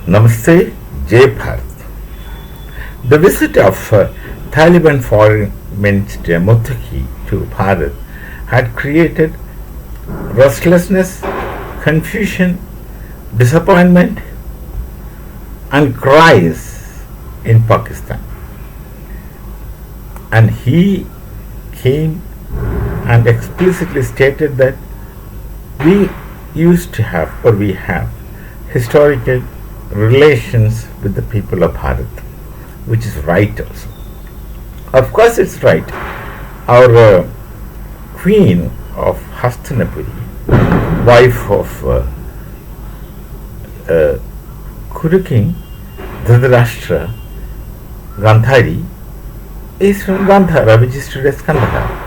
Namaste, Jai Bharat. The visit of Taliban Foreign Minister Muttaqi to Bharat had created restlessness, confusion, disappointment, and cries in Pakistan. And he came and explicitly stated that we used to have, or we have, historical relations with the people of Bharat, which is right also. Of course, it's right. Our queen of Hastinapuri, wife of Kuru King Dhritarashtra, Gandhari, is from Gandhara, which is today's Kandahar.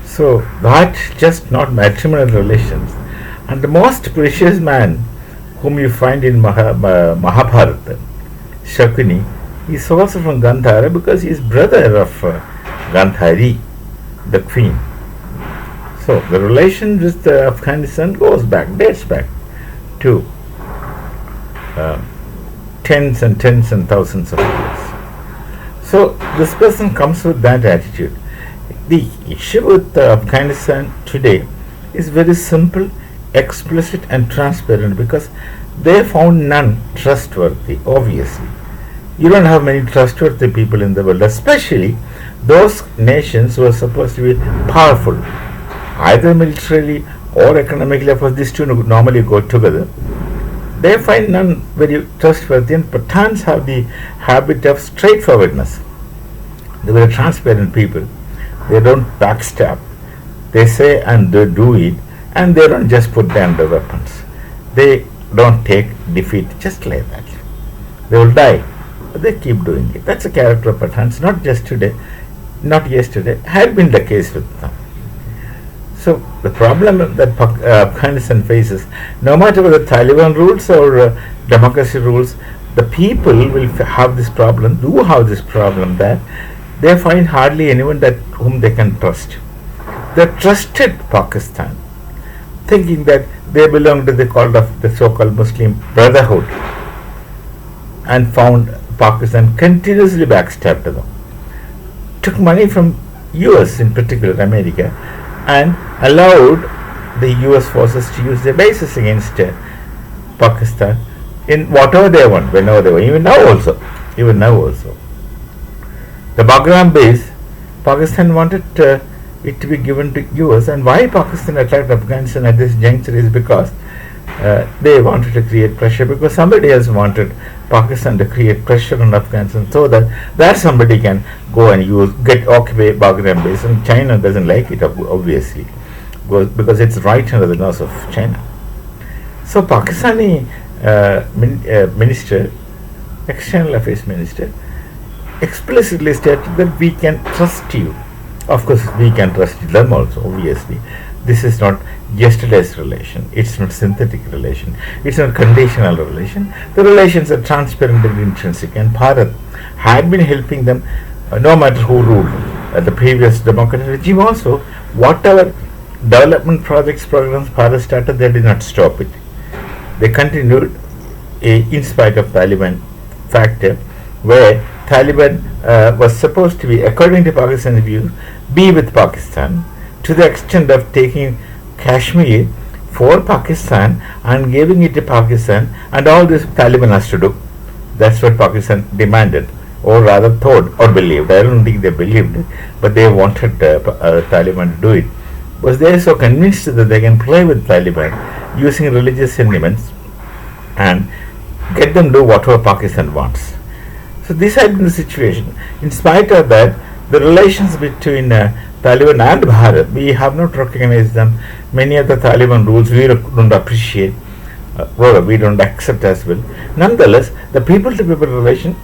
So that just not matrimonial relations. And the most precious man whom you find in Mahabharata, Shakuni, is also from Gandhara because he is brother of Gandhari, the queen. So the relation with Afghanistan dates back to tens and thousands of years. So this person comes with that attitude. The issue with Afghanistan today is very simple, explicit and transparent because they found none trustworthy, obviously. You don't have many trustworthy people in the world, especially those nations who are supposed to be powerful, either militarily or economically. Of course, these two normally go together. They find none very trustworthy, and Pathans have the habit of straightforwardness. They are very transparent people. They don't backstab. They say and they do it, and they don't just put down the weapons. They don't take defeat just like that. They will die, but they keep doing it. That's the character of Pathans, not just today, not yesterday, had been the case with them. So the problem that Afghanistan faces, no matter whether Taliban rules or democracy rules, the people will have this problem, that they find hardly anyone whom they can trust. They trusted Pakistan, thinking that they belong to the so-called Muslim Brotherhood, and found Pakistan continuously backstabbed them. Took money from US, in particular America, and allowed the US forces to use their bases against Pakistan in whatever they want, whenever they want, even now also. The Bagram base, Pakistan wanted it to be given to US, and why Pakistan attacked Afghanistan at this juncture is because they wanted to create pressure, because somebody else wanted Pakistan to create pressure on Afghanistan so that somebody can go and occupy Bagram base, and China doesn't like it, obviously, because it's right under the nose of China. So Pakistani minister, external affairs minister, explicitly stated that we can trust you. Of course, we can trust them also, obviously. This is not yesterday's relation. It's not synthetic relation. It's not conditional relation. The relations are transparent and intrinsic, and Bharat had been helping them no matter who ruled. The previous democratic regime also, whatever development programs Bharat started, they did not stop it. They continued in spite of Taliban factor, where Taliban was supposed to be, according to Pakistan's view, be with Pakistan to the extent of taking Kashmir for Pakistan and giving it to Pakistan, and all this Taliban has to do. That's what Pakistan demanded, or rather thought or believed. I don't think they believed it, but they wanted Taliban to do it, because they are so convinced that they can play with Taliban using religious sentiments and get them to do whatever Pakistan wants. So this had been the situation. In spite of that, the relations between Taliban and Bharat, we have not recognized them. Many of the Taliban rules we don't appreciate, we don't accept as well. Nonetheless, the people-to-people relation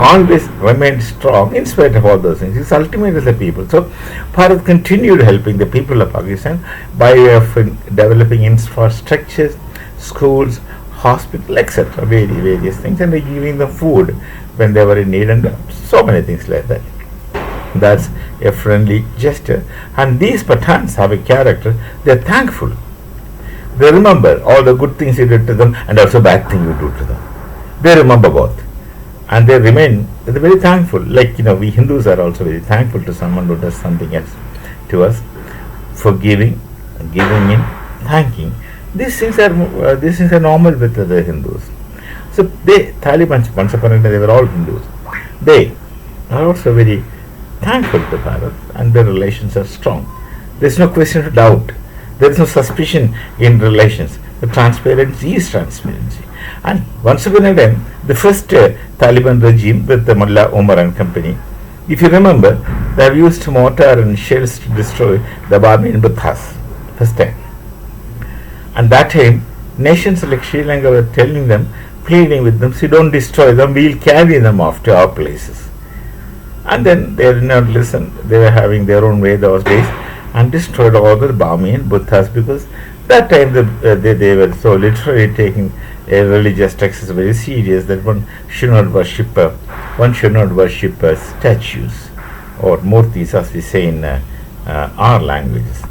always remained strong in spite of all those things. It's ultimately the people. So Bharat continued helping the people of Pakistan by way of developing infrastructures, schools, hospitals, etc., various things, and giving them food when they were in need, and so many things like that. That's a friendly gesture. And these Pathans have a character. They're thankful. They remember all the good things you did to them and also bad things you do to them. They remember both, and they remain very thankful. Like we Hindus are also very thankful to someone who does something else to us, forgiving, giving in, thanking. These things are normal with the Hindus. So Taliban, once upon a time, they were all Hindus. They are also very thankful to Bharat, and their relations are strong. There is no question of doubt. There is no suspicion in relations. The transparency is transparency. And once upon a time, the first Taliban regime with the Mullah Omar and company, if you remember, they have used mortar and shells to destroy the Bamiyan Buddhas. First time. And that time, nations like Sri Lanka were telling them, pleading with them, so don't destroy them, we'll carry them off to our places. And then they did not listen. They were having their own way those days and destroyed all the Bamiyan Buddhas, because that time they were so literally taking a religious text very serious that one should not worship statues or murtis, as we say in our languages.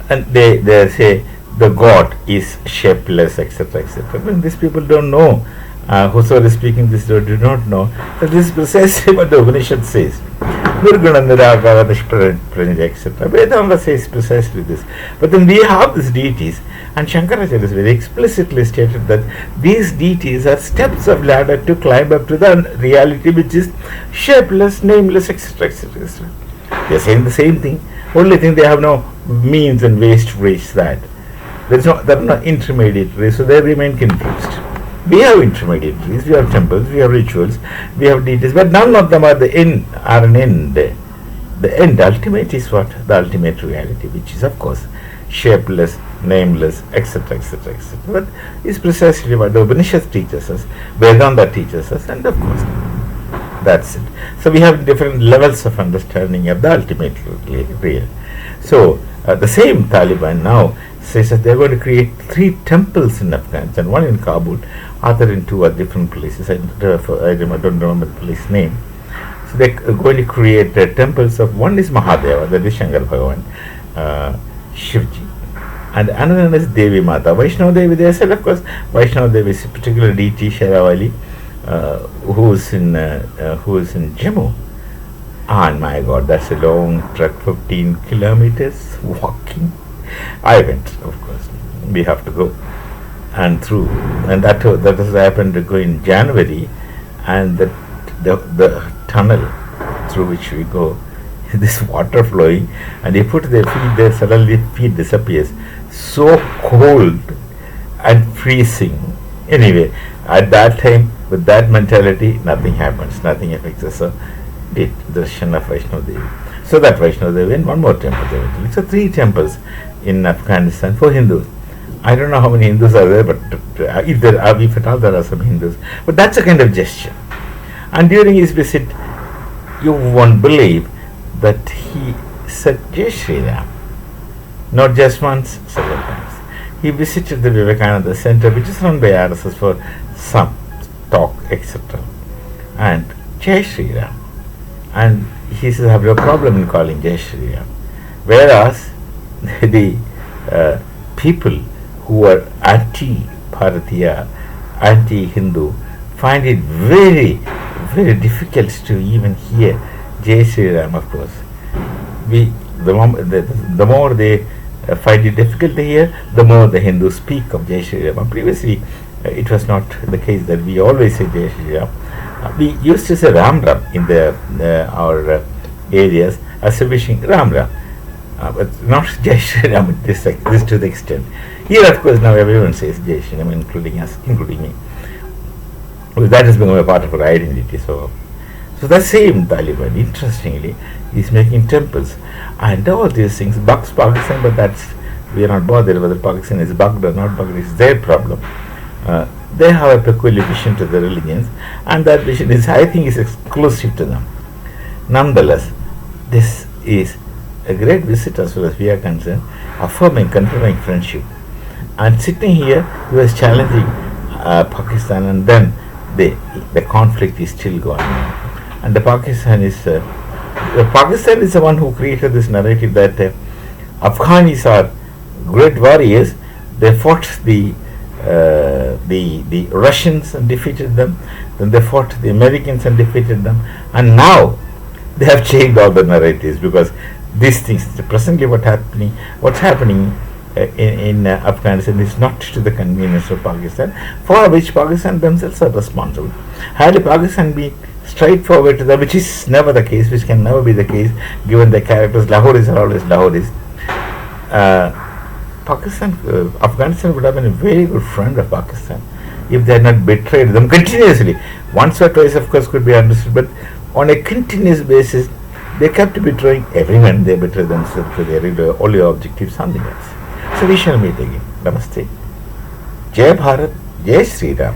And they say the god is shapeless, etc., etc. When these people don't know, whosoever is speaking this do not know that this is precisely what the Upanishad says. Etc. Vedanta says precisely this. But then we have these deities, and Shankaracharya has very explicitly stated that these deities are steps of ladder to climb up to the reality which is shapeless, nameless, etc., etc., etc. They are saying the same thing. Only thing, they have no means and ways to reach that. There are no intermediaries, so they remain confused. We have intermediaries, we have temples, we have rituals, we have deities, but none of them are an end. The end ultimate is what? The ultimate reality, which is of course shapeless, nameless, etc., etc., etc. But is precisely what the Upanishad teaches us, Vedanta teaches us, and of course that's it. So we have different levels of understanding of the ultimate real. So the same Taliban now says that they are going to create 3 temples in Afghanistan, one in Kabul, other in 2 different places. I don't remember the place name. So they are going to create temples of, one is Mahadeva, that is Shankar Bhagavan, Shivji, and another is Devi Mata. Vaishnava Devi, they said, of course, Vaishnava Devi is a particular deity, Sharavali, who is in Jammu. And my God, that's a long trek, 15 kilometers walking. I went, of course. We have to go and through, and that has happened to go in January, and the tunnel through which we go, this water flowing, and you put their feet there, suddenly feet disappears. So cold and freezing. Anyway, at that time, with that mentality, nothing happens, nothing affects us. So did darshan of Vaishnava Devi. So that Vaishnava Devi and one more temple they were telling. So 3 temples in Afghanistan for Hindus. I don't know how many Hindus are there, but if at all there are some Hindus. But that's a kind of gesture. And during his visit, you won't believe that he said Jai Shri Ram. Not just once, several times. He visited the Vivekananda Center, which is run by RSS, for some talk, etc. And Jai Shri Ram. And he says, I have no problem in calling Jai Shri Ram. Whereas the people who are anti-Bharatiya, anti-Hindu, find it very, very difficult to even hear Jai Shri Ram, of course. The more they find it difficult to hear, the more the Hindus speak of Jai Shri Ram. Previously, it was not the case that we always say Jai Shri Ram. We used to say Ram Ram in our areas as a wishing Ram Ram. But not Jai Shri Ram this to the extent. Here, of course, now everyone says Jai Shri Ram, including us, including me. Well, that has become a part of our identity. So the same Taliban, interestingly, is making temples and all these things. Bugs Pakistan, but we are not bothered whether Pakistan is bugged or not bugged. It's their problem. They have a peculiar vision to the religions, and that vision is, I think, is exclusive to them. Nonetheless, this is a great visit as far as we are concerned, affirming, confirming friendship. And sitting here, he was challenging Pakistan, and then the conflict is still going on. And Pakistan is the one who created this narrative that Afghanis are great warriors. They fought the the Russians and defeated them. Then they fought the Americans and defeated them. And now they have changed all the narratives, because these things, presently what's happening in Afghanistan is not to the convenience of Pakistan, for which Pakistan themselves are responsible. Had Pakistan been straightforward to them, which is never the case, which can never be the case, given the characters, Lahoris are always Lahoris. Afghanistan would have been a very good friend of Pakistan if they had not betrayed them continuously. Once or twice, of course, could be understood, but on a continuous basis, they kept betraying everyone. They betrayed themselves to their only objective, something else. So we shall meet again. Namaste. Jai Bharat, Jai Sri Ram.